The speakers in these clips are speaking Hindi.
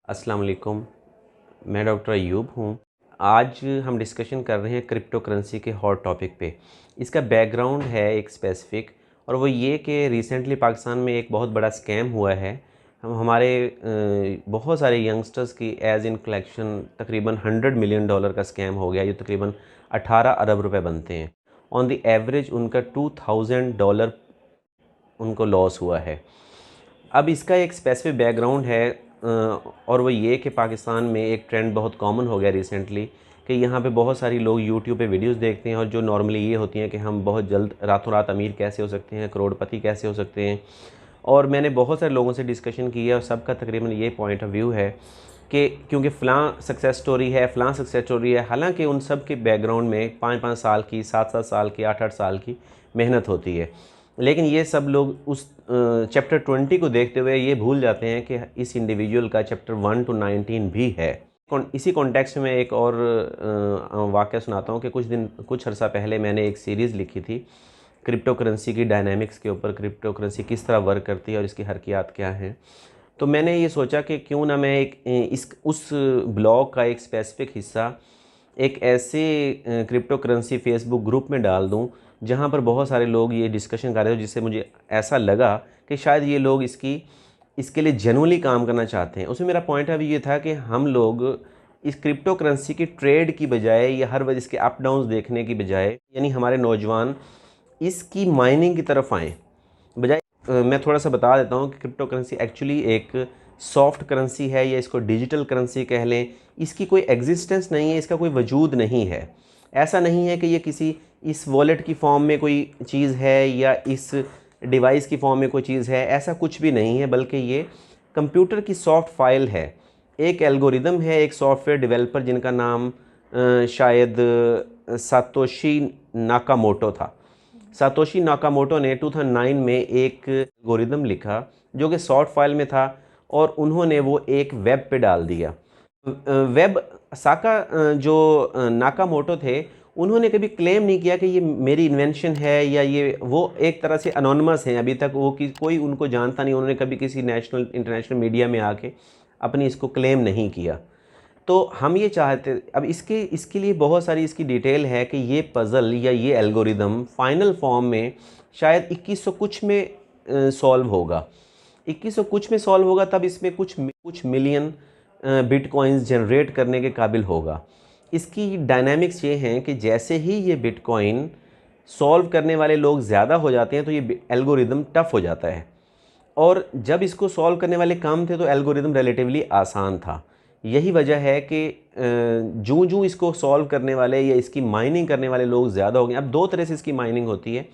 अस्सलाम वालेकुम। मैं डॉक्टर अयूब हूँ। आज हम डिस्कशन कर रहे हैं क्रिप्टो करेंसी के हॉट टॉपिक पे। इसका बैकग्राउंड है एक स्पेसिफ़िक, और वो ये कि रिसेंटली पाकिस्तान में एक बहुत बड़ा स्कैम हुआ है। हम हमारे बहुत सारे यंगस्टर्स की एज़ इन कलेक्शन तकरीबन $100 मिलियन का स्कैम हो गया, जो तकरीबन 18 अरब रुपए बनते हैं। ऑन द एवरेज उनका $2000 उनको लॉस हुआ है। अब इसका एक स्पेसिफिक बैकग्राउंड है, और वो ये कि पाकिस्तान में एक ट्रेंड बहुत कॉमन हो गया रिसेंटली कि यहाँ पे बहुत सारी लोग यूट्यूब पे वीडियोस देखते हैं, और जो नॉर्मली ये होती हैं कि हम बहुत जल्द रातों रात अमीर कैसे हो सकते हैं, करोड़पति कैसे हो सकते हैं। और मैंने बहुत सारे लोगों से डिस्कशन की है, और सबका तकरीबन ये पॉइंट ऑफ व्यू है कि क्योंकि फ़लाँ सक्सेस स्टोरी है, फ़लाँ सक्सेस स्टोरी है, हालांकि उन सब के बैकग्राउंड में 5-5 साल की, 7-7 साल की, 8-8 साल की मेहनत होती है। लेकिन ये सब लोग उस चैप्टर 20 को देखते हुए ये भूल जाते हैं कि इस इंडिविजुअल का चैप्टर 1 to 19 भी है। इसी कॉन्टेक्स्ट में एक और वाक़या सुनाता हूँ कि कुछ अर्सा पहले मैंने एक सीरीज़ लिखी थी क्रिप्टो करेंसी की डायनामिक्स के ऊपर। क्रिप्टो करेंसी किस तरह वर्क करती है और इसकी हरकियात क्या हैं। तो मैंने ये सोचा कि क्यों ना मैं एक इस उस ब्लॉग का एक स्पेसिफिक हिस्सा एक ऐसे क्रिप्टो करेंसी फेसबुक ग्रुप में डाल दूं जहां पर बहुत सारे लोग ये डिस्कशन कर रहे हो, जिससे मुझे ऐसा लगा कि शायद ये लोग इसके लिए जेन्युइनली काम करना चाहते हैं। उसमें मेरा पॉइंट ऑफ व्यू ये था कि हम लोग इस क्रिप्टो करेंसी की ट्रेड की बजाय या हर वक्त इसके अप डाउन्स देखने की बजाय, यानी हमारे नौजवान इसकी माइनिंग की तरफ आएँ। बजाय मैं थोड़ा सा बता देता हूँ कि क्रिप्टो करेंसी एक्चुअली एक सॉफ्ट करेंसी है, या इसको डिजिटल करेंसी कह लें। इसकी कोई एग्जिस्टेंस नहीं है, इसका कोई वजूद नहीं है। ऐसा नहीं है कि ये किसी इस वॉलेट की फॉर्म में कोई चीज़ है या इस डिवाइस की फॉर्म में कोई चीज़ है, ऐसा कुछ भी नहीं है, बल्कि ये कंप्यूटर की सॉफ्ट फाइल है। एक एल्गोरिदम है, एक सॉफ्टवेयर डेवलपर जिनका नाम शायद सातोशी नाकामोटो था। सातोशी नाकामोटो ने 2009 में एक एल्गोरिदम लिखा जो कि सॉर्ट फाइल में था, और उन्होंने वो एक वेब पे डाल दिया। वेब साका जो नाकामोटो थे, उन्होंने कभी क्लेम नहीं किया कि ये मेरी इन्वेंशन है, या ये वो एक तरह से अनोनिमस हैं। अभी तक वो कोई उनको जानता नहीं। उन्होंने कभी किसी नेशनल इंटरनेशनल मीडिया में आके अपनी इसको क्लेम नहीं किया। तो हम ये चाहते, अब इसके लिए बहुत सारी इसकी डिटेल है कि ये पज़ल या ये एल्गोरिदम फाइनल फॉर्म में शायद 2100 कुछ में सॉल्व होगा। 2100 कुछ में सॉल्व होगा, तब इसमें कुछ मिलियन बिटकॉइंस जनरेट करने के काबिल होगा। इसकी डायनामिक्स ये हैं कि जैसे ही ये बिटकॉइन सॉल्व करने वाले लोग ज़्यादा हो जाते हैं, तो ये एल्गोरिदम टफ़ हो जाता है। और जब इसको सॉल्व करने वाले कम थे, तो एल्गोरिदम रिलेटिवली आसान था। यही वजह है कि जूँ जूँ इसको सॉल्व करने वाले या इसकी माइनिंग करने वाले लोग ज़्यादा हो गए। अब दो तरह से इसकी माइनिंग होती है।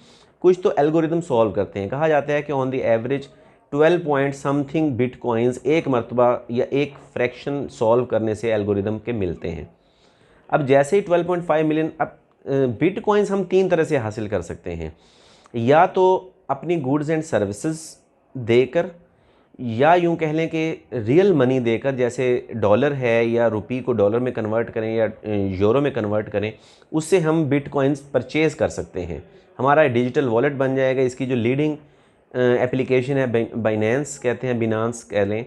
कुछ तो एल्गोरिदम सॉल्व करते हैं। कहा जाता है कि on the average 12 point something bitcoins एक मरतबा या एक फ्रैक्शन सॉल्व करने से एल्गोरिदम के मिलते हैं। अब जैसे ही 12.5 मिलियन, अब बिटकॉइंस हम तीन तरह से हासिल कर सकते हैं। या तो अपनी गुड्स एंड सर्विसेज देकर, या यूं कह लें कि रियल मनी देकर, जैसे डॉलर है या रुपी को डॉलर में कन्वर्ट करें या यूरो में कन्वर्ट करें, उससे हम बिटकॉइंस परचेज़ कर सकते हैं। हमारा डिजिटल वॉलेट बन जाएगा। इसकी जो लीडिंग एप्लीकेशन है बाइनेंस कहते हैं, बिनांस कह लें,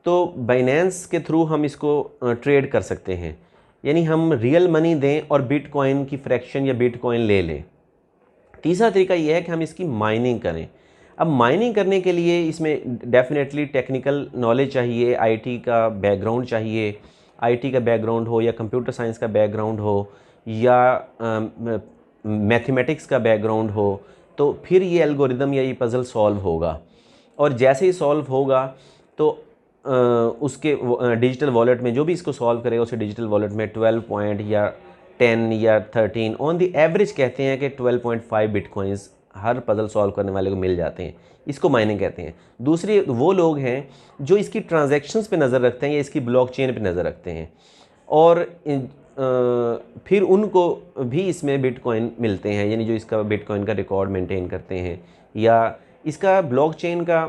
तो बाइनेंस के थ्रू हम इसको ट्रेड कर सकते हैं। यानी हम रियल मनी दें और बिटकॉइन की फ्रैक्शन या बिटकॉइन ले लें। तीसरा तरीका यह है कि हम इसकी माइनिंग करें। अब माइनिंग करने के लिए इसमें डेफिनेटली टेक्निकल नॉलेज चाहिए, आईटी का बैकग्राउंड चाहिए। आईटी का बैकग्राउंड हो, या कंप्यूटर साइंस का बैकग्राउंड हो, या मैथमेटिक्स का बैकग्राउंड हो, तो फिर ये एल्गोरिदम या ये पज़ल सॉल्व होगा। और जैसे ही सॉल्व होगा, तो उसके डिजिटल वॉलेट में जो भी इसको सॉल्व करेगा, उसे डिजिटल वॉलेट में 12 पॉइंट या 10 या 13 ऑन द एवरेज कहते हैं कि 12.5 बिटकॉइंस हर पज़ल सॉल्व करने वाले को मिल जाते हैं। इसको माइनिंग कहते हैं। दूसरी वो लोग हैं जो इसकी ट्रांजैक्शंस पे नज़र रखते हैं या इसकी ब्लॉकचेन पे नज़र रखते हैं, और फिर उनको भी इसमें बिटकॉइन मिलते हैं, यानी जो इसका बिटकॉइन का रिकॉर्ड मेंटेन करते हैं। या इसका ब्लॉकचेन का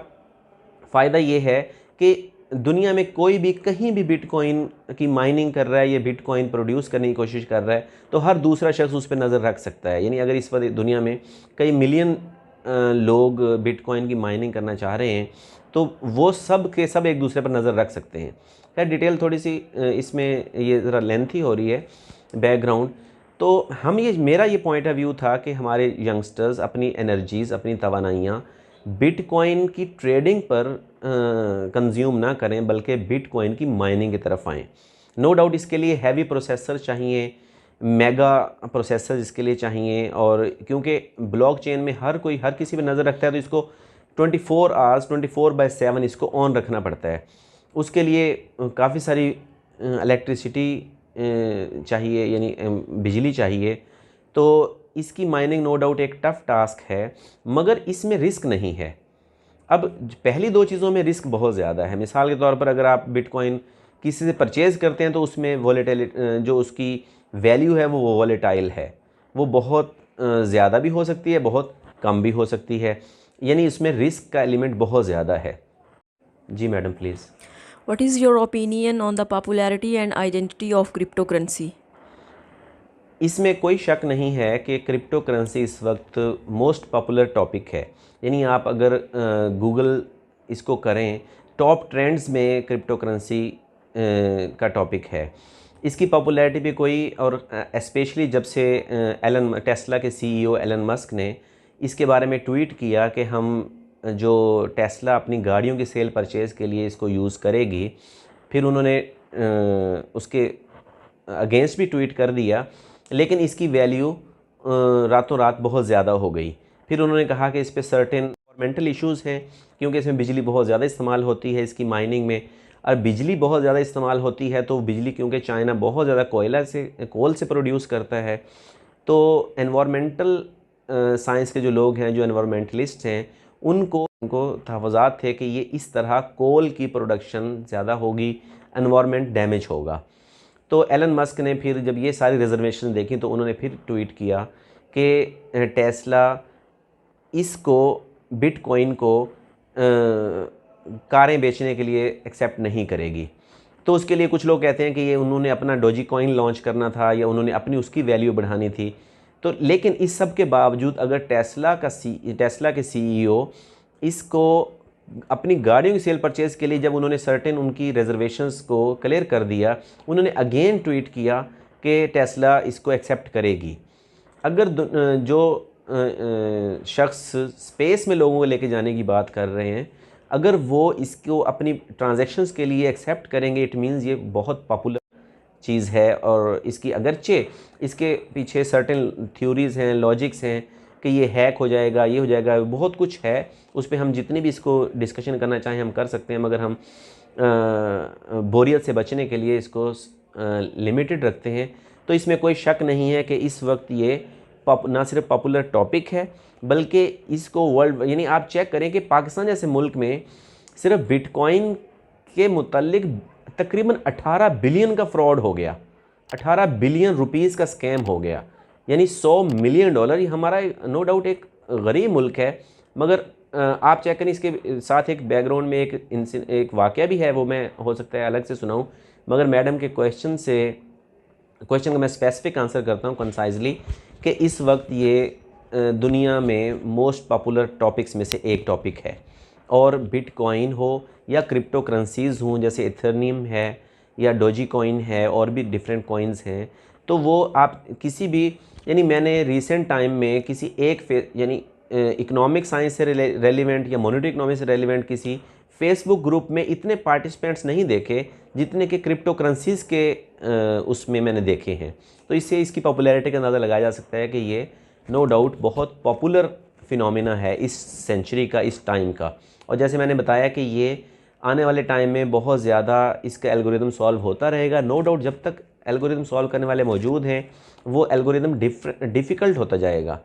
फ़ायदा ये है कि दुनिया में कोई भी कहीं भी बिटकॉइन की माइनिंग कर रहा है या बिटकॉइन प्रोड्यूस करने की कोशिश कर रहा है, तो हर दूसरा शख्स उस पर नज़र रख सकता है। यानी अगर इस वक्त दुनिया में कई मिलियन लोग बिटकॉइन की माइनिंग करना चाह रहे हैं, तो वो सब के सब एक दूसरे पर नज़र रख सकते हैं। खैर डिटेल थोड़ी सी इसमें ये ज़रा लेंथी हो रही है बैकग्राउंड। तो हम ये मेरा ये पॉइंट ऑफ व्यू था कि हमारे यंगस्टर्स अपनी एनर्जीज़, अपनी तवानाइयाँ बिटकॉइन की ट्रेडिंग पर कंज्यूम ना करें, बल्कि बिटकॉइन की माइनिंग की तरफ आएँ। नो डाउट इसके लिए हैवी प्रोसेसर चाहिए, मेगा प्रोसेसर इसके लिए चाहिए, और क्योंकि ब्लॉकचेन में हर कोई हर किसी पे नज़र रखता है, तो इसको 24 आवर्स 24/7 इसको ऑन रखना पड़ता है। उसके लिए काफ़ी सारी इलेक्ट्रिसिटी चाहिए, यानी बिजली चाहिए। तो इसकी माइनिंग नो डाउट एक टफ़ टास्क है, मगर इसमें रिस्क नहीं है। अब पहली दो चीज़ों में रिस्क बहुत ज़्यादा है। मिसाल के तौर पर अगर आप बिटकॉइन किसी से परचेज़ करते हैं तो उसमें वॉलेटिलिटी, जो उसकी वैल्यू है वो वॉलेटाइल है, वो बहुत ज़्यादा भी हो सकती है, बहुत कम भी हो सकती है, यानी इसमें रिस्क का एलिमेंट बहुत ज़्यादा है। जी madam please. What is your opinion on the popularity and identity of cryptocurrency? इसमें कोई शक नहीं है कि क्रिप्टो करेंसी इस वक्त मोस्ट पॉपुलर टॉपिक है। यानी आप अगर गूगल इसको करें, टॉप ट्रेंड्स में क्रिप्टो करेंसी का टॉपिक है। इसकी पॉपुलैरिटी पे कोई, और स्पेशली जब से टेस्ला के सीईओ एलन मस्क ने इसके बारे में ट्वीट किया कि हम जो टेस्ला अपनी गाड़ियों की सेल परचेज़ के लिए इसको यूज़ करेगी, फिर उन्होंने उसके अगेंस्ट भी ट्वीट कर दिया, लेकिन इसकी वैल्यू रातों रात बहुत ज़्यादा हो गई। फिर उन्होंने कहा कि इस पे सर्टेन एनवायरमेंटल इश्यूज़ हैं, क्योंकि इसमें बिजली बहुत ज़्यादा इस्तेमाल होती है इसकी माइनिंग में, और बिजली बहुत ज़्यादा इस्तेमाल होती है तो बिजली, क्योंकि चाइना बहुत ज़्यादा कोल से प्रोड्यूस करता है, तो एनवायरमेंटल साइंस के जो लोग हैं, जो एनवायरमेंटलिस्ट हैं, उनको तहफ़्फ़ुज़ात थे कि ये इस तरह कोल की प्रोडक्शन ज़्यादा होगी, एनवायरमेंट डैमेज होगा। तो एलन मस्क ने फिर जब ये सारी रिजर्वेशन देखी तो उन्होंने फिर ट्वीट किया कि टेस्ला इसको, बिटकॉइन को कारें बेचने के लिए एक्सेप्ट नहीं करेगी। तो उसके लिए कुछ लोग कहते हैं कि ये उन्होंने अपना डोजी कॉइन लॉन्च करना था, या उन्होंने अपनी उसकी वैल्यू बढ़ानी थी। तो लेकिन इस सब के बावजूद अगर टेस्ला के सीईओ इसको अपनी गाड़ियों की सेल परचेज़ के लिए, जब उन्होंने सर्टेन उनकी रिजर्वेशंस को क्लियर कर दिया, उन्होंने अगेन ट्वीट किया कि टेस्ला इसको एक्सेप्ट करेगी। अगर जो शख्स स्पेस में लोगों को लेके जाने की बात कर रहे हैं, अगर वो इसको अपनी ट्रांजैक्शंस के लिए एक्सेप्ट करेंगे, इट मीन्स ये बहुत पॉपुलर चीज़ है, और इसकी अगरचे इसके पीछे सर्टेन थ्योरीज़ हैं, लॉजिक्स हैं कि ये हैक हो जाएगा, ये हो जाएगा, बहुत कुछ है। उस पर हम जितनी भी इसको डिस्कशन करना चाहें हम कर सकते हैं, मगर हम बोरियत से बचने के लिए इसको लिमिटेड रखते हैं। तो इसमें कोई शक नहीं है कि इस वक्त ये ना सिर्फ पॉपुलर टॉपिक है, बल्कि इसको वर्ल्ड, यानी आप चेक करें कि पाकिस्तान जैसे मुल्क में सिर्फ बिटकॉइन के मुतल्लिक तकरीबन 18 बिलियन का फ्रॉड हो गया, 18 बिलियन रुपीज़ का स्कैम हो गया, यानी $100 मिलियन। ये हमारा नो डाउट एक गरीब मुल्क है, मगर आप चेक करें। इसके साथ एक बैकग्राउंड में एक वाक़या भी है, वो मैं हो सकता है अलग से सुनाऊं, मगर मैडम के क्वेश्चन का मैं स्पेसिफिक आंसर करता हूं कंसाइजली, कि इस वक्त ये दुनिया में मोस्ट पॉपुलर टॉपिक्स में से एक टॉपिक है। और बिटकॉइन हो या क्रिप्टो करेंसीज़ हों, जैसे इथेरियम है या डोजी कॉइन है, और भी डिफरेंट कॉइन्स हैं, तो वो आप किसी भी, यानी मैंने रिसेंट टाइम में किसी एक यानी इकोनॉमिक साइंस से रेलिवेंट या मॉनेटरी इकोनॉमी से रेलिवेंट किसी फेसबुक ग्रुप में इतने पार्टिसिपेंट्स नहीं देखे जितने कि क्रिप्टो करेंसीज़ के उसमें मैंने देखे हैं। तो इससे इसकी पॉपुलैरिटी का अंदाज़ा लगाया जा सकता है कि ये नो डाउट बहुत पॉपुलर फिनोमिना है इस सेंचुरी का, इस टाइम का। और जैसे मैंने बताया कि ये आने वाले टाइम में बहुत ज़्यादा इसका एल्गोरिदम सॉल्व होता रहेगा। नो डाउट जब तक एल्गोरिदम सॉल्व करने वाले मौजूद हैं, वो एल्गोरिदम डिफ़िकल्ट होता जाएगा,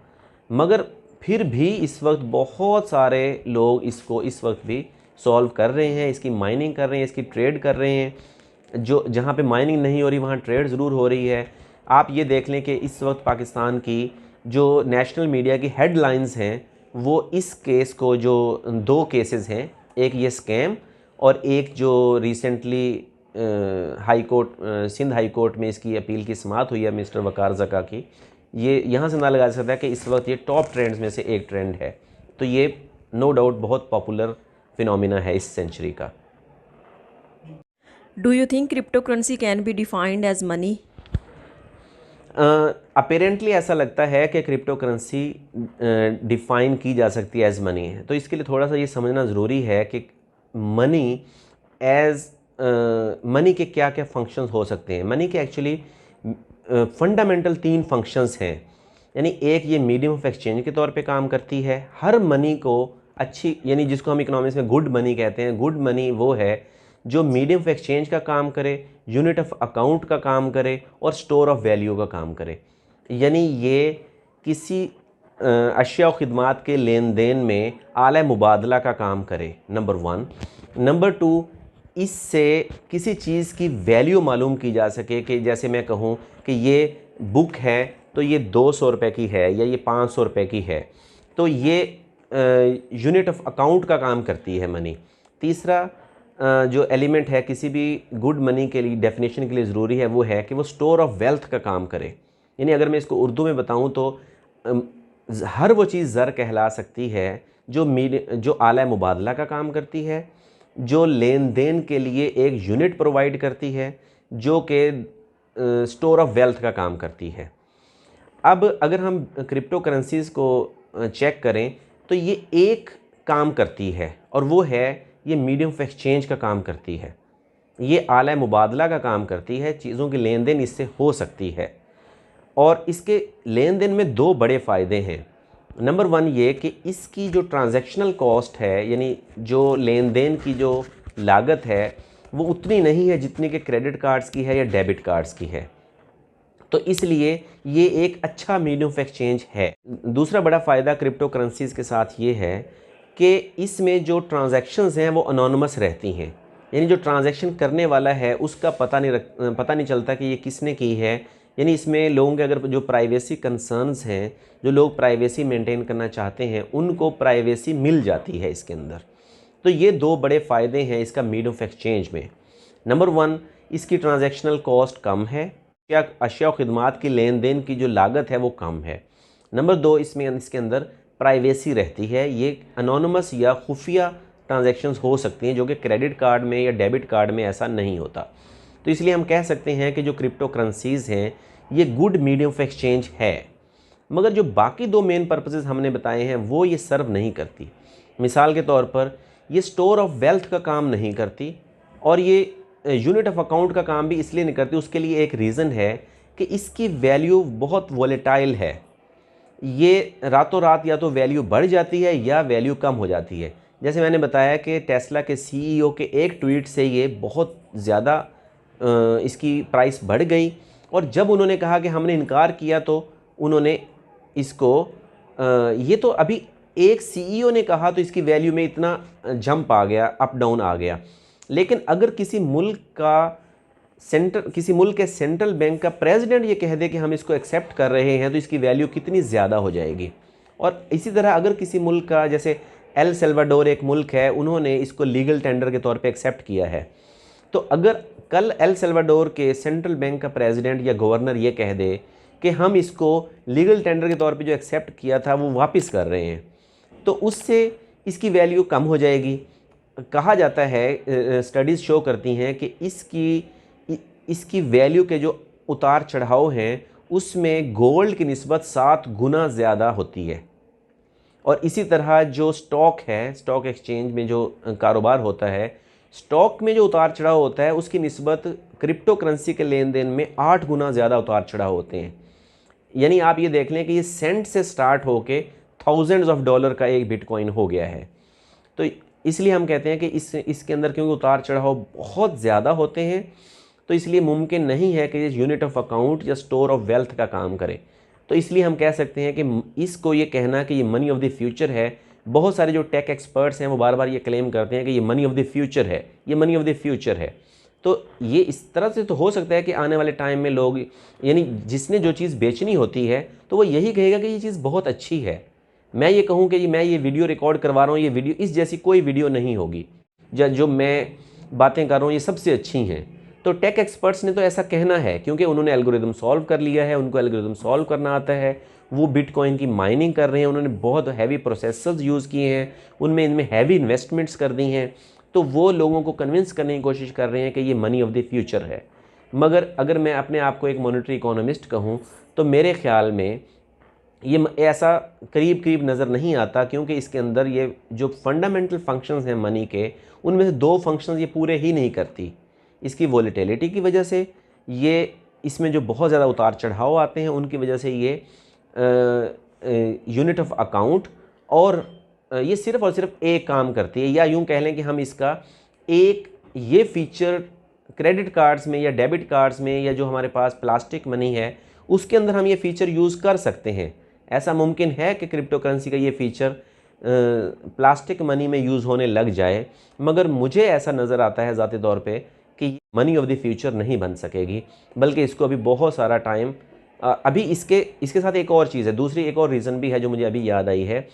मगर फिर भी इस वक्त बहुत सारे लोग इसको इस वक्त भी सॉल्व कर रहे हैं, इसकी माइनिंग कर रहे हैं, इसकी ट्रेड कर रहे हैं। जो जहाँ पे माइनिंग नहीं हो रही वहाँ ट्रेड ज़रूर हो रही है। आप ये देख लें कि इस वक्त पाकिस्तान की जो नेशनल मीडिया की हेडलाइंस हैं, वो इस केस को, जो 2 केसेस हैं, एक ये स्कैम और एक जो recently high court, Sindh high court में इसकी अपील की समाअत हुई है मिस्टर वकार ज़का की, ये यहाँ से अंदाज़ा लगा सकता है कि इस वक्त ये टॉप ट्रेंड्स में से एक ट्रेंड है। तो ये नो डाउट बहुत पॉपुलर फिनोमिना है इस सेंचुरी का। Do you think cryptocurrency can be defined as money? Apparently ऐसा लगता है कि क्रिप्टो करेंसी डिफ़ाइन की जा सकती है एज़ मनी है। तो इसके लिए थोड़ा सा ये समझना ज़रूरी है कि मनी एज़ मनी के क्या क्या फंक्शंस हो सकते हैं। मनी के एक्चुअली फंडामेंटल 3 फंक्शंस हैं। यानी एक ये मीडियम ऑफ एक्सचेंज के तौर पे काम करती है। हर मनी को अच्छी, यानी जिसको हम इकोनॉमिक्स में गुड मनी कहते हैं, गुड मनी वो है जो मीडियम ऑफ एक्सचेंज का काम करे, यूनिट ऑफ अकाउंट का काम करे और स्टोर ऑफ वैल्यू का काम करे। यानी ये किसी अशिया और खिदमात के लेन देन में आला मुबादला का काम करे, नंबर 1। नंबर 2, इससे किसी चीज़ की वैल्यू मालूम की जा सके कि जैसे मैं कहूँ कि ये बुक है तो ये 200 रुपये की है या ये 500 रुपये की है, तो ये यूनिट ऑफ अकाउंट का काम करती है मनी। तीसरा जो एलिमेंट है किसी भी गुड मनी के लिए डेफिनेशन के लिए ज़रूरी है वो है कि वो स्टोर ऑफ वेल्थ का काम करे। यानी अगर मैं इसको उर्दू में बताऊँ तो हर वो चीज़ ज़र कहला सकती है जो आला मुबादला का काम करती है, जो लेन देन के लिए एक यूनिट प्रोवाइड करती है, जो कि स्टोर ऑफ वेल्थ का काम करती है। अब अगर हम क्रिप्टो करेंसीज़ को चेक करें तो ये एक काम करती है और वो है ये मीडियम ऑफ एक्सचेंज का काम करती है। ये आला मुबादला का काम करती है, चीज़ों की लेन देन इससे हो सकती है। और इसके लेन देन में 2 बड़े फ़ायदे हैं। नंबर 1 ये कि इसकी जो ट्रांजैक्शनल कॉस्ट है, यानी जो लेन देन की जो लागत है वो उतनी नहीं है जितनी कि क्रेडिट कार्ड्स की है या डेबिट कार्ड्स की है। तो इसलिए ये एक अच्छा मीडियम ऑफ एक्सचेंज है। दूसरा बड़ा फ़ायदा क्रिप्टो करेंसीज़ के साथ ये है कि इसमें जो ट्रांजैक्शंस हैं वो अनोनिमस रहती हैं। यानी जो ट्रांजैक्शन करने वाला है उसका पता नहीं चलता कि ये किसने की है। यानी इसमें लोगों के अगर जो प्राइवेसी कंसर्न्स हैं, जो लोग प्राइवेसी मेंटेन करना चाहते हैं, उनको प्राइवेसी मिल जाती है इसके अंदर। तो ये 2 बड़े फ़ायदे हैं इसका मीडियम ऑफ एक्सचेंज में। नंबर 1, इसकी ट्रांजैक्शनल कॉस्ट कम है, क्या अशिया और खिदमात की लेन देन की जो लागत है वो कम है। नंबर 2, इसके अंदर प्राइवेसी रहती है। ये अनोनिमस या खुफिया ट्रांजैक्शंस हो सकती हैं जो कि क्रेडिट कार्ड में या डेबिट कार्ड में ऐसा नहीं होता। तो इसलिए हम कह सकते हैं कि जो क्रिप्टो करेंसीज़ हैं ये गुड मीडियम ऑफ एक्सचेंज है। मगर जो बाकी 2 मेन पर्पसेस हमने बताए हैं वो ये सर्व नहीं करती। मिसाल के तौर पर ये स्टोर ऑफ वेल्थ का काम नहीं करती और ये यूनिट ऑफ अकाउंट का काम भी इसलिए नहीं करती। उसके लिए एक रीज़न है कि इसकी वैल्यू बहुत वोलेटाइल है। ये रातों रात या तो वैल्यू बढ़ जाती है या वैल्यू कम हो जाती है। जैसे मैंने बताया कि टेस्ला के सीईओ के एक ट्वीट से ये बहुत ज़्यादा इसकी प्राइस बढ़ गई और जब उन्होंने कहा कि हमने इनकार किया तो उन्होंने इसको ये तो अभी एक सीईओ ने कहा तो इसकी वैल्यू में इतना जंप आ गया, अप डाउन आ गया। लेकिन अगर किसी मुल्क के सेंट्रल बैंक का प्रेसिडेंट ये कह दे कि हम इसको एक्सेप्ट कर रहे हैं तो इसकी वैल्यू कितनी ज़्यादा हो जाएगी। और इसी तरह अगर किसी मुल्क का, जैसे एल सल्वाडोर एक मुल्क है, उन्होंने इसको लीगल टेंडर के तौर पे एक्सेप्ट किया है, तो अगर कल एल सल्वाडोर के सेंट्रल बैंक का प्रेसिडेंट या गवर्नर ये कह दे कि हम इसको लीगल टेंडर के तौर पे जो एक्सेप्ट किया था वो वापस कर रहे हैं, तो उससे इसकी वैल्यू कम हो जाएगी। कहा जाता है, स्टडीज़ शो करती हैं कि इसकी वैल्यू के जो उतार चढ़ाव हैं उसमें गोल्ड की निस्बत 7 गुना ज़्यादा होती है। और इसी तरह जो स्टॉक है, स्टॉक एक्सचेंज में जो कारोबार होता है, स्टॉक में जो उतार चढ़ाव होता है उसकी निस्बत क्रिप्टो करेंसी के लेन देन में 8 गुना ज़्यादा उतार चढ़ाव होते हैं। यानी आप ये देख लें कि ये सेंट से स्टार्ट होके थाउजेंड्स ऑफ डॉलर का एक बिटकॉइन हो गया है। तो इसलिए हम कहते हैं कि इसके अंदर क्योंकि उतार चढ़ाव बहुत ज़्यादा होते हैं तो इसलिए मुमकिन नहीं है कि ये यूनिट ऑफ अकाउंट या स्टोर ऑफ वेल्थ का काम करे। तो इसलिए हम कह सकते हैं कि इसको ये कहना कि ये मनी ऑफ द फ्यूचर है, बहुत सारे जो टेक एक्सपर्ट्स हैं वो बार बार ये क्लेम करते हैं कि ये मनी ऑफ द फ्यूचर है, ये मनी ऑफ द फ्यूचर है। तो ये इस तरह से तो हो सकता है कि आने वाले टाइम में लोग, यानी जिसने जो चीज़ बेचनी होती है तो वो यही कहेगा कि ये चीज़ बहुत अच्छी है। मैं ये कहूँ कि मैं ये वीडियो रिकॉर्ड करवा रहा हूँ, ये वीडियो इस जैसी कोई वीडियो नहीं होगी, जो मैं बातें कर रहा हूँ ये सबसे अच्छी हैं। तो टेक एक्सपर्ट्स ने तो ऐसा कहना है क्योंकि उन्होंने एल्गोरिदम सॉल्व कर लिया है, उनको एल्गोरिदम सॉल्व करना आता है, वो बिटकॉइन की माइनिंग कर रहे हैं, उन्होंने बहुत हैवी प्रोसेसर्स यूज़ किए हैं, इनमें हैवी इन्वेस्टमेंट्स कर दी हैं। तो वो लोगों को कन्विंस करने की कोशिश कर रहे हैं कि ये मनी ऑफ द फ्यूचर है। मगर अगर मैं अपने आप को एक मॉनेटरी इकोनॉमिस्ट कहूँ तो मेरे ख्याल में ये ऐसा करीब करीब नज़र नहीं आता, क्योंकि इसके अंदर ये जो फंडामेंटल फंक्शंस हैं मनी के, उनमें से 2 फंक्शंस ये पूरे ही नहीं करती। इसकी वॉलेटिलिटी की वजह से, ये इसमें जो बहुत ज़्यादा उतार चढ़ाव आते हैं उनकी वजह से ये यूनिट ऑफ अकाउंट, और ये सिर्फ़ और सिर्फ एक काम करती है, या यूँ कह लें कि हम इसका एक ये फ़ीचर क्रेडिट कार्ड्स में या डेबिट कार्ड्स में, या जो हमारे पास प्लास्टिक मनी है उसके अंदर हम ये फ़ीचर यूज़ कर सकते हैं। ऐसा मुमकिन है कि क्रिप्टो करेंसी का ये फ़ीचर प्लास्टिक मनी में यूज़ होने लग जाए, मगर मुझे ऐसा नज़र आता है ज़ाती तौर पे कि मनी ऑफ द फ्यूचर नहीं बन सकेगी, बल्कि इसको अभी बहुत सारा टाइम अभी इसके साथ एक और चीज़ है, दूसरी एक और रीज़न भी है जो मुझे अभी याद आई है,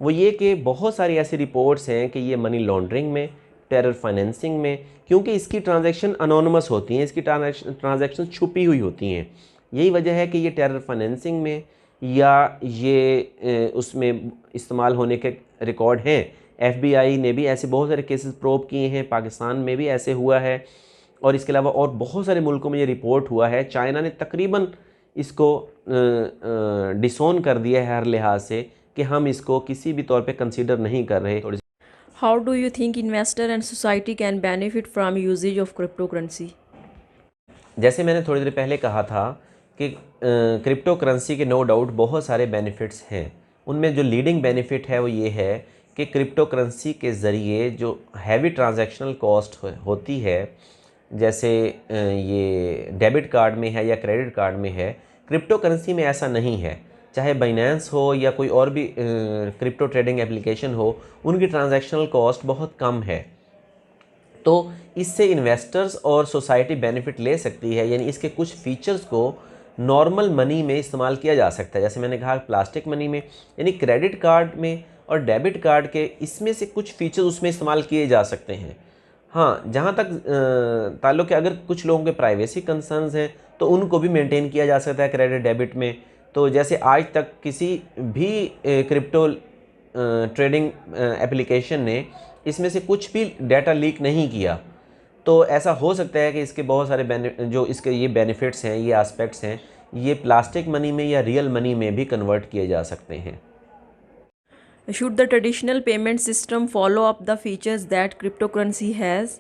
वो ये कि बहुत सारी ऐसी रिपोर्ट्स हैं कि ये मनी लॉन्ड्रिंग में, टेरर फाइनेंसिंग में, क्योंकि इसकी ट्रांजैक्शन अनोनमस होती हैं, इसकी ट्रांजैक्शन छुपी हुई होती हैं, यही वजह है कि ये टेरर फाइनेंसिंग में या ये उसमें इस्तेमाल होने के रिकॉर्ड हैं। FBI ने भी ऐसे बहुत सारे केसेस प्रोब किए हैं, पाकिस्तान में भी ऐसे हुआ है, और इसके अलावा और बहुत सारे मुल्कों में ये रिपोर्ट हुआ है। चाइना ने तकरीबन इसको डिसोन कर दिया है हर लिहाज से, कि हम इसको किसी भी तौर पे कंसीडर नहीं कर रहे। How do you think investor and society can benefit from usage of cryptocurrency? जैसे मैंने थोड़ी देर पहले कहा था कि क्रिप्टो करेंसी के नो डाउट बहुत सारे बेनिफिट्स हैं। उनमें जो लीडिंग बेनिफिट है वो ये है कि क्रिप्टो करेंसी के ज़रिए जो हैवी ट्रांजैक्शनल कॉस्ट होती है, जैसे ये डेबिट कार्ड में है या क्रेडिट कार्ड में है, क्रिप्टो करेंसी में ऐसा नहीं है। चाहे बाइनेंस हो या कोई और भी क्रिप्टो ट्रेडिंग एप्लीकेशन हो, उनकी ट्रांजैक्शनल कॉस्ट बहुत कम है। तो इससे इन्वेस्टर्स और सोसाइटी बेनिफिट ले सकती है, यानी इसके कुछ फीचर्स को नॉर्मल मनी में इस्तेमाल किया जा सकता है। जैसे मैंने कहा प्लास्टिक मनी में, यानी क्रेडिट कार्ड में और डेबिट कार्ड के, इसमें से कुछ फीचर्स उसमें इस्तेमाल किए जा सकते हैं। हाँ, जहाँ तक ताल्लुक़ है, अगर कुछ लोगों के प्राइवेसी कंसर्न्स हैं तो उनको भी मेंटेन किया जा सकता है क्रेडिट डेबिट में। तो जैसे आज तक किसी भी क्रिप्टो ट्रेडिंग एप्लीकेशन ने इसमें से कुछ भी डाटा लीक नहीं किया, तो ऐसा हो सकता है कि इसके बहुत सारे जो इसके ये बेनिफिट्स हैं, ये एस्पेक्ट्स हैं, ये प्लास्टिक मनी में या रियल मनी में भी कन्वर्ट किए जा सकते हैं। Should the traditional payment system follow up the features that cryptocurrency has?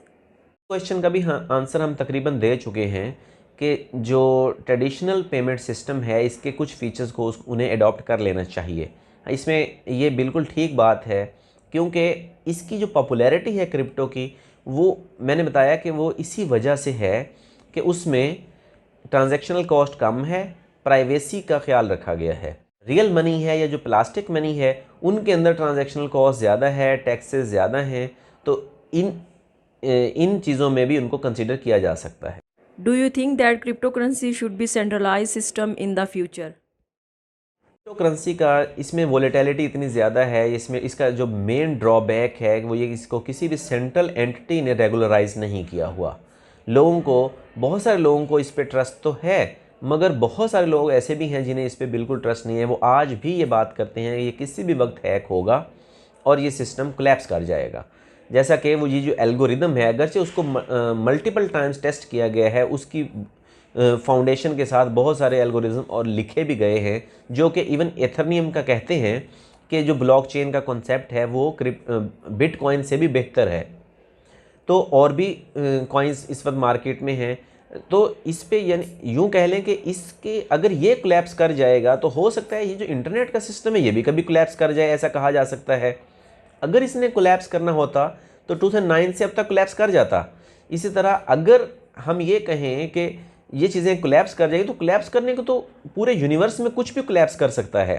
Question का भी हाँ आंसर हम तकरीबन दे चुके हैं कि जो ट्रेडिशनल पेमेंट सिस्टम है, इसके कुछ फीचर्स को उन्हें अडॉप्ट कर लेना चाहिए। इसमें ये बिल्कुल ठीक बात है, क्योंकि इसकी जो पॉपुलैरिटी है क्रिप्टो की, वो मैंने बताया कि वो इसी वजह से है कि उसमें ट्रांजैक्शनल कॉस्ट कम है, प्राइवेसी का ख्याल रखा गया है। रियल मनी है या जो प्लास्टिक मनी है, उनके अंदर ट्रांजैक्शनल कॉस्ट ज़्यादा है, टैक्सेस ज़्यादा हैं, तो इन चीज़ों में भी उनको कंसिडर किया जा सकता है। Do you think that cryptocurrency should be centralized system in the future? Crypto currency का इसमें वोलेटिलिटी इतनी ज़्यादा है, इसमें इसका जो मेन ड्रॉबैक है वो ये, इसको किसी भी सेंट्रल एंटिटी ने रेगुलराइज नहीं किया हुआ। बहुत सारे लोगों को इस पे ट्रस्ट तो है, मगर बहुत सारे लोग ऐसे भी हैं जिन्हें इस पे बिल्कुल ट्रस्ट नहीं है। वो आज भी ये बात करते हैं ये किसी भी वक्त हैक होगा और ये सिस्टम कोलैप्स कर जाएगा। जैसा कि वो ये जो एल्गोरिदम है, अगरचे उसको मल्टीपल टाइम्स टेस्ट किया गया है, उसकी फाउंडेशन के साथ बहुत सारे एल्गोरिदम और लिखे भी गए हैं, जो कि इवन एथरनियम का कहते हैं कि जो ब्लॉकचेन का कॉन्सेप्ट है वो बिटकॉइन से भी बेहतर है। तो और भी कॉइन्स इस वक्त मार्केट में हैं। तो इस पे यानी यूँ कह लें कि इसके अगर ये कोलैप्स कर जाएगा तो हो सकता है ये जो इंटरनेट का सिस्टम है ये भी कभी कोलैप्स कर जाए, ऐसा कहा जा सकता है। अगर इसने कोलैप्स करना होता तो 2009 से अब तक कोलैप्स कर जाता। इसी तरह अगर हम ये कहें कि ये चीज़ें कोलैप्स कर जाएगी तो कोलैप्स करने को तो पूरे यूनिवर्स में कुछ भी कोलैप्स कर सकता है।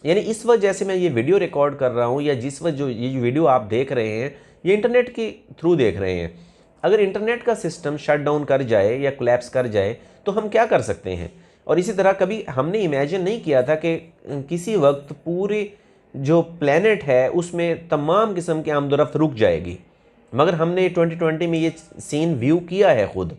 यानी इस वक्त जैसे मैं ये वीडियो रिकॉर्ड कर रहा हूँ या जिस वक्त जो ये वीडियो आप देख रहे हैं ये इंटरनेट के थ्रू देख रहे हैं। अगर इंटरनेट का सिस्टम शट डाउन कर जाए या कोलैप्स कर जाए तो हम क्या कर सकते हैं। और इसी तरह कभी हमने इमेजिन नहीं किया था कि किसी वक्त पूरी जो प्लेनेट है उसमें तमाम किस्म की आमदोरफ्त रुक जाएगी, मगर हमने 2020 में ये सीन व्यू किया है ख़ुद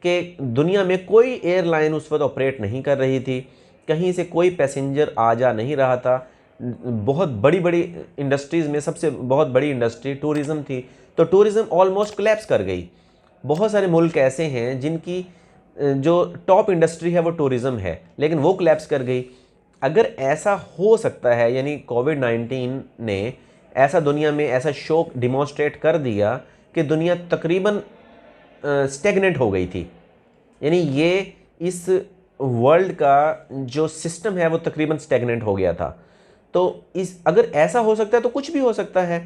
कि दुनिया में कोई एयरलाइन उस वक्त ऑपरेट नहीं कर रही थी, कहीं से कोई पैसेंजर आ जा नहीं रहा था। बहुत बड़ी बड़ी इंडस्ट्रीज़ में सबसे बहुत बड़ी इंडस्ट्री टूरिज़म थी, तो टूरिज़्म ऑलमोस्ट कोलैप्स कर गई। बहुत सारे मुल्क ऐसे हैं जिनकी जो टॉप इंडस्ट्री है वो टूरिज़्म है, लेकिन वो कोलैप्स कर गई। अगर ऐसा हो सकता है, यानी कोविड-19 ने ऐसा दुनिया में ऐसा शोक डिमॉन्स्ट्रेट कर दिया कि दुनिया तकरीबन स्टेगनेंट हो गई थी, यानी ये इस वर्ल्ड का जो सिस्टम है वो तकरीबन स्टेगनेंट हो गया था। तो अगर ऐसा हो सकता है तो कुछ भी हो सकता है।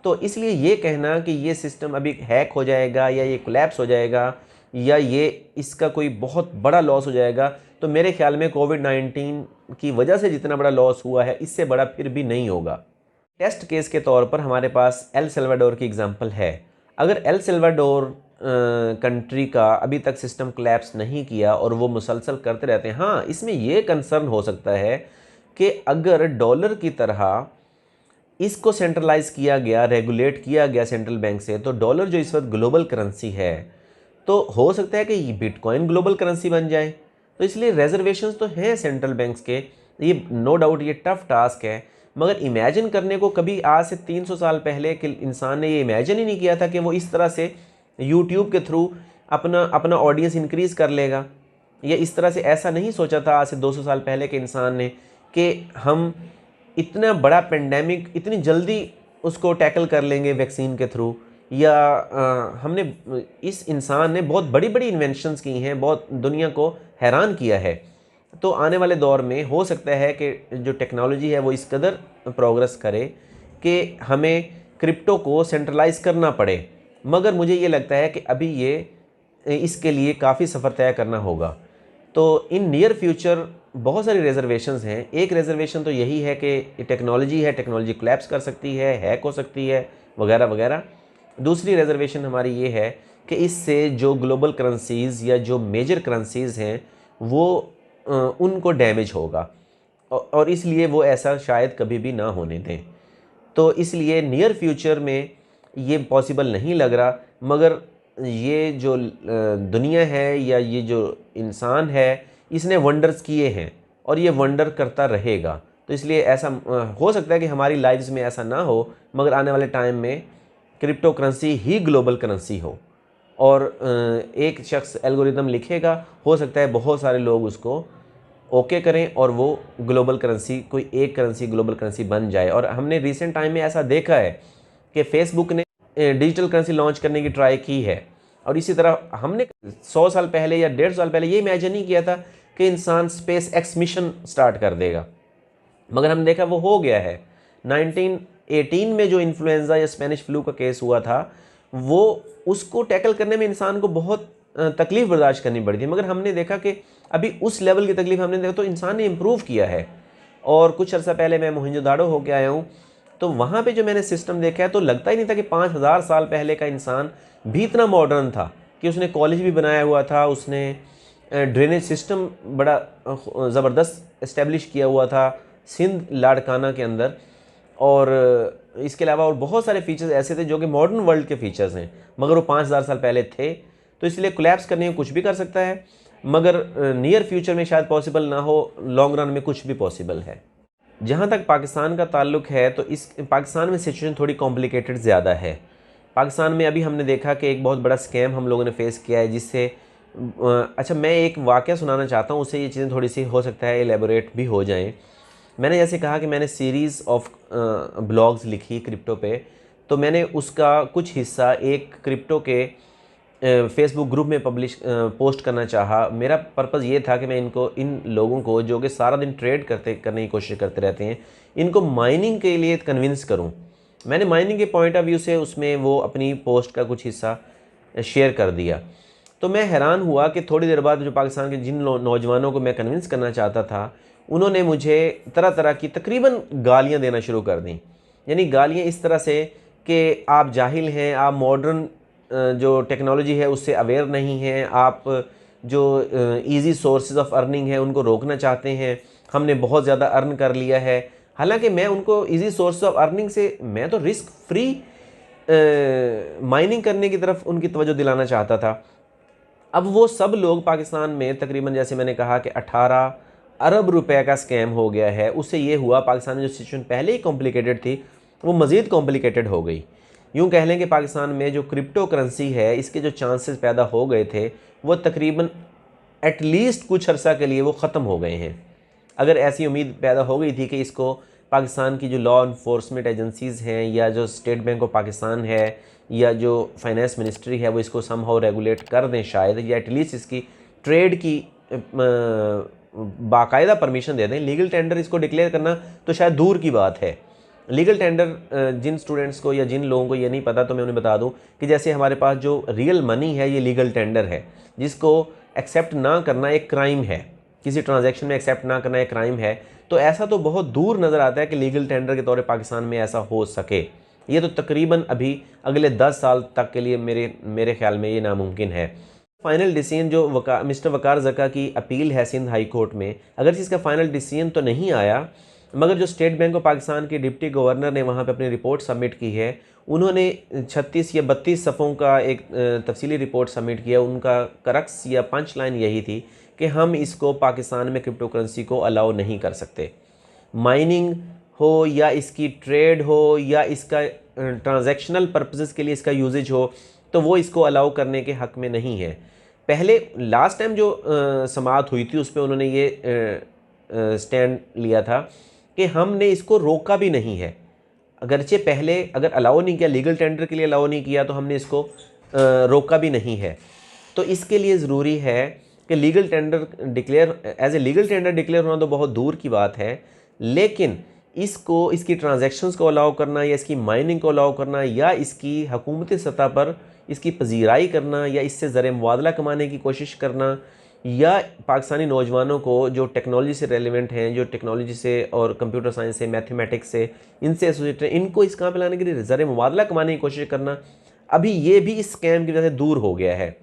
तो इसलिए ये कहना कि ये सिस्टम अभी हैक हो जाएगा या ये कोलैप्स हो जाएगा या ये इसका कोई बहुत बड़ा लॉस हो जाएगा, तो मेरे ख्याल में कोविड-19 की वजह से जितना बड़ा लॉस हुआ है इससे बड़ा फिर भी नहीं होगा। टेस्ट केस के तौर पर हमारे पास एल सल्वाडोर की एग्जांपल है। अगर एल सल्वाडोर कंट्री का अभी तक सिस्टम कोलैप्स नहीं किया और वो मुसलसल करते रहते हैं, हाँ इसमें ये कंसर्न हो सकता है कि अगर डॉलर की तरह इसको सेंट्रलाइज किया गया, रेगुलेट किया गया सेंट्रल बैंक से, तो डॉलर जो इस वक्त ग्लोबल करेंसी है, तो हो सकता है कि ये बिटकॉइन ग्लोबल करेंसी बन जाए। तो इसलिए रिजर्वेशंस तो हैं सेंट्रल बैंक्स के, ये नो डाउट ये टफ टास्क है, मगर इमेजिन करने को कभी आज से 300 साल पहले के इंसान ने ये इमेजिन ही नहीं किया था कि वो इस तरह से यूट्यूब के थ्रू अपना ऑडियंस इंक्रीज़ कर लेगा, या इस तरह से ऐसा नहीं सोचा था आज से 200 साल पहले के इंसान ने कि हम इतना बड़ा पेंडेमिक इतनी जल्दी उसको टैकल कर लेंगे वैक्सीन के थ्रू, या हमने इस इंसान ने बहुत बड़ी बड़ी इन्वेंशंस की हैं, बहुत दुनिया को हैरान किया है। तो आने वाले दौर में हो सकता है कि जो टेक्नोलॉजी है वो इस कदर प्रोग्रेस करे कि हमें क्रिप्टो को सेंट्रलाइज करना पड़े, मगर मुझे ये लगता है कि अभी ये इसके लिए काफ़ी सफ़र तय करना होगा। तो इन नियर फ्यूचर बहुत सारी रिजर्वेशंस हैं। एक रिजर्वेशन तो यही है कि टेक्नोलॉजी है, टेक्नोलॉजी कोलैप्स कर सकती है, हैक हो सकती है, वगैरह वगैरह। दूसरी रिजर्वेशन हमारी ये है कि इससे जो ग्लोबल करेंसीज़ या जो मेजर करेंसीज़ हैं वो उनको डैमेज होगा, और इसलिए वो ऐसा शायद कभी भी ना होने दें। तो इसलिए नियर फ्यूचर में ये पॉसिबल नहीं लग रहा, मगर ये जो दुनिया है या ये जो इंसान है इसने वंडर्स किए हैं और ये वंडर करता रहेगा। तो इसलिए ऐसा हो सकता है कि हमारी लाइफ्स में ऐसा ना हो, मगर आने वाले टाइम में क्रिप्टो करेंसी ही ग्लोबल करेंसी हो, और एक शख्स एल्गोरिदम लिखेगा, हो सकता है बहुत सारे लोग उसको ओके करें और वो ग्लोबल करेंसी, कोई एक करेंसी ग्लोबल करेंसी बन जाए। और हमने रिसेंट टाइम में ऐसा देखा है कि फेसबुक ने डिजिटल करेंसी लॉन्च करने की ट्राई की है, और इसी तरह हमने 100 साल पहले या 150 साल पहले ये इमेजिन नहीं किया था कि इंसान स्पेस एक्स मिशन स्टार्ट कर देगा, मगर हमने देखा वो हो गया है। 1918 में जो इन्फ्लुएंजा या स्पेनिश फ्लू का केस हुआ था, वो उसको टैकल करने में इंसान को बहुत तकलीफ़ बर्दाश्त करनी पड़ी थी, मगर हमने देखा कि अभी उस लेवल की तकलीफ़ हमने देखा तो इंसान ने इम्प्रूव किया है। और कुछ अर्सा पहले मैं मोहनजोदाड़ो होके आया हूँ, तो वहाँ पे जो मैंने सिस्टम देखा है तो लगता ही नहीं था कि 5000 साल पहले का इंसान भी इतना मॉडर्न था कि उसने कॉलेज भी बनाया हुआ था, उसने ड्रेनेज सिस्टम बड़ा ज़बरदस्त इस्टेब्लिश किया हुआ था सिंध लाड़काना के अंदर, और इसके अलावा और बहुत सारे फीचर्स ऐसे थे जो कि मॉडर्न वर्ल्ड के फीचर्स हैं, मगर वो 5000 साल पहले थे। तो इसलिए कोलैप्स करने में कुछ भी कर सकता है, मगर नियर फ्यूचर में शायद पॉसिबल ना हो, लॉन्ग रन में कुछ भी पॉसिबल है। जहाँ तक पाकिस्तान का ताल्लुक़ है तो इस पाकिस्तान में सिचुएशन थोड़ी कॉम्प्लिकेटेड ज़्यादा है। पाकिस्तान में अभी हमने देखा कि एक बहुत बड़ा स्कैम हम लोगों ने फेस किया है, जिससे अच्छा मैं एक वाक़या सुनाना चाहता हूँ, उससे ये चीज़ें थोड़ी सी हो सकता है एलेबोरेट भी हो जाएँ। मैंने जैसे कहा कि मैंने सीरीज़ ऑफ ब्लॉग्स लिखी क्रिप्टो पे, तो मैंने उसका कुछ हिस्सा एक क्रिप्टो के फेसबुक ग्रुप में पोस्ट करना चाहा। मेरा पर्पज़ ये था कि मैं इन लोगों को जो कि सारा दिन ट्रेड करने की कोशिश करते रहते हैं, इनको माइनिंग के लिए कन्विंस करूं। मैंने माइनिंग के पॉइंट ऑफ व्यू से उसमें वो अपनी पोस्ट का कुछ हिस्सा शेयर कर दिया। तो मैं हैरान हुआ कि थोड़ी देर बाद जो पाकिस्तान के जिन नौजवानों को मैं कन्विंस करना चाहता था, उन्होंने मुझे तरह तरह की तकरीबन गालियाँ देना शुरू कर दी। यानी गालियाँ इस तरह से कि आप जाहिल हैं, आप मॉडर्न जो टेक्नोलॉजी है उससे अवेयर नहीं हैं, आप जो इजी सोर्सेज ऑफ अर्निंग है उनको रोकना चाहते हैं, हमने बहुत ज़्यादा अर्न कर लिया है। हालांकि मैं उनको इजी सोर्सेज ऑफ अर्निंग से, मैं तो रिस्क फ्री माइनिंग करने की तरफ उनकी तवज्जो दिलाना चाहता था। अब वो सब लोग पाकिस्तान में तकरीबन, जैसे मैंने कहा कि 18 अरब रुपए का स्कैम हो गया है। उससे ये हुआ पाकिस्तान में जो सिचुएशन पहले ही कॉम्प्लिकेटेड थी वो मज़ीद कॉम्प्लिकेटेड हो गई। यूँ कह लें कि पाकिस्तान में जो क्रिप्टो करेंसी है इसके जो चांसेस पैदा हो गए थे वो तकरीबन एटलीस्ट कुछ अरसा के लिए वो ख़त्म हो गए हैं। अगर ऐसी उम्मीद पैदा हो गई थी कि इसको पाकिस्तान की जो लॉ इन्फोर्समेंट एजेंसीज़ हैं या जो स्टेट बैंक ऑफ पाकिस्तान है या जो फाइनेंस मिनिस्ट्री है वो इसको समहाउ रेगुलेट कर दें शायद, या एटलीस्ट इसकी ट्रेड की बाकायदा परमिशन दे दें। लीगल टेंडर इसको डिक्लेयर करना तो शायद दूर की बात है। लीगल टेंडर जिन स्टूडेंट्स को या जिन लोगों को ये नहीं पता तो मैं उन्हें बता दूं कि जैसे हमारे पास जो रियल मनी है ये लीगल टेंडर है, जिसको एक्सेप्ट ना करना एक क्राइम है, किसी ट्रांजैक्शन में एक्सेप्ट ना करना एक क्राइम है। तो ऐसा तो बहुत दूर नज़र आता है कि लीगल टेंडर के तौर पर पाकिस्तान में ऐसा हो सके। ये तो तकरीबन अभी अगले 10 साल तक के लिए मेरे ख्याल में ये नामुमकिन है। फाइनल डिसीजन जो मिस्टर वकार ज़का की अपील है सिंध हाई कोर्ट में, अगर इसका फ़ाइनल डिसीजन तो नहीं आया, मगर जो स्टेट बैंक ऑफ पाकिस्तान के डिप्टी गवर्नर ने वहाँ पे अपनी रिपोर्ट सबमिट की है, उन्होंने 36 या 32 सफ़ों का एक तफसीली रिपोर्ट सबमिट किया। उनका करक्स या पंच लाइन यही थी कि हम इसको पाकिस्तान में क्रिप्टो करेंसी को अलाउ नहीं कर सकते। माइनिंग हो या इसकी ट्रेड हो या इसका ट्रांजैक्शनल पर्पसेस के लिए इसका यूजेज हो, तो वो इसको अलाउ करने के हक़ में नहीं है। पहले लास्ट टाइम जो समाअत हुई थी उस पर उन्होंने ये स्टैंड लिया था कि हमने इसको रोका भी नहीं है। अगरचे पहले अगर अलाउ नहीं किया, लीगल टेंडर के लिए अलाउ नहीं किया, तो हमने इसको रोका भी नहीं है। तो इसके लिए ज़रूरी है कि legal tender declare as a legal tender declare होना तो बहुत दूर की बात है, लेकिन इसको इसकी ट्रांजैक्शंस को अलाउ करना या इसकी माइनिंग को अलाउ करना या इसकी हुकूमती सतह पर इसकी पजीराई करना या इससे ज़र मुबादला कमाने की कोशिश करना, या पाकिस्तानी नौजवानों को जो टेक्नोलॉजी से रेलिवेंट हैं, जो टेक्नोलॉजी से और कंप्यूटर साइंस से, मैथमेटिक्स से, इनसे एसोसिएटेड हैं, इनको इस काम पे लाने के लिए ज़र मुबादला कमाने की कोशिश करना, अभी ये भी इस स्कैम की वजह से दूर हो गया है।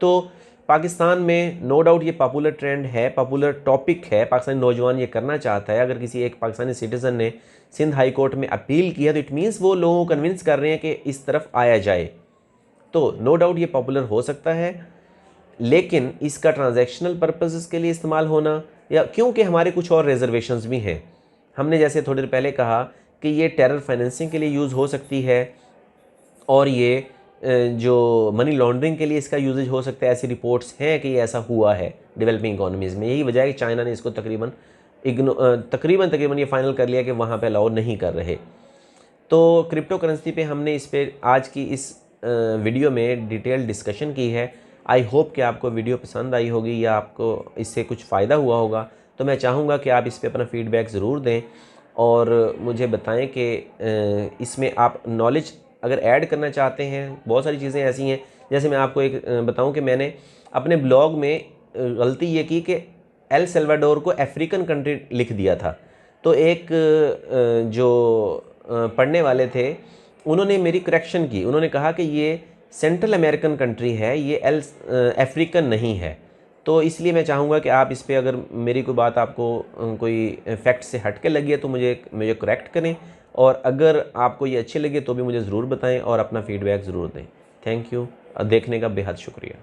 तो पाकिस्तान में नो डाउट ये पॉपुलर ट्रेंड है, पॉपुलर टॉपिक है, पाकिस्तानी नौजवान ये करना चाहता है। अगर किसी एक पाकिस्तानी सिटीज़न ने सिंध हाई कोर्ट में अपील किया तो इट मीन्स वो लोगों को कन्विंस कर रहे हैं कि इस तरफ आया जाए। तो नो डाउट ये पॉपुलर हो सकता है, लेकिन इसका ट्रांजैक्शनल पर्पसेस के लिए इस्तेमाल होना, या क्योंकि हमारे कुछ और रिजर्वेशंस भी हैं। हमने जैसे थोड़ी देर पहले कहा कि ये टेरर फाइनेंसिंग के लिए यूज़ हो सकती है और ये जो मनी लॉन्ड्रिंग के लिए इसका यूजेज हो सकता है। ऐसी रिपोर्ट्स हैं कि ये ऐसा हुआ है डेवलपिंग इकोनॉमीज़ में। यही वजह है कि चाइना ने इसको तकरीबन ये फाइनल कर लिया कि वहाँ पे अलाउ नहीं कर रहे। तो क्रिप्टो करेंसी पे हमने इस पर आज की इस वीडियो में डिटेल डिस्कशन की है। आई होप कि आपको वीडियो पसंद आई होगी या आपको इससे कुछ फ़ायदा हुआ होगा। तो मैं चाहूँगा कि आप इस पर अपना फ़ीडबैक ज़रूर दें और मुझे बताएं कि इसमें आप नॉलेज अगर ऐड करना चाहते हैं। बहुत सारी चीज़ें ऐसी हैं, जैसे मैं आपको एक बताऊं कि मैंने अपने ब्लॉग में गलती ये की कि एल सल्वाडोर को अफ्रीकन कंट्री लिख दिया था। तो एक जो पढ़ने वाले थे उन्होंने मेरी करेक्शन की, उन्होंने कहा कि ये सेंट्रल अमेरिकन कंट्री है, ये अफ्रीकन नहीं है। तो इसलिए मैं चाहूँगा कि आप इस पर अगर मेरी कोई बात आपको कोई फैक्ट से हट के लगी है तो मुझे करेक्ट करें, और अगर आपको ये अच्छे लगे तो भी मुझे ज़रूर बताएं और अपना फ़ीडबैक ज़रूर दें। थैंक यू, देखने का बेहद शुक्रिया।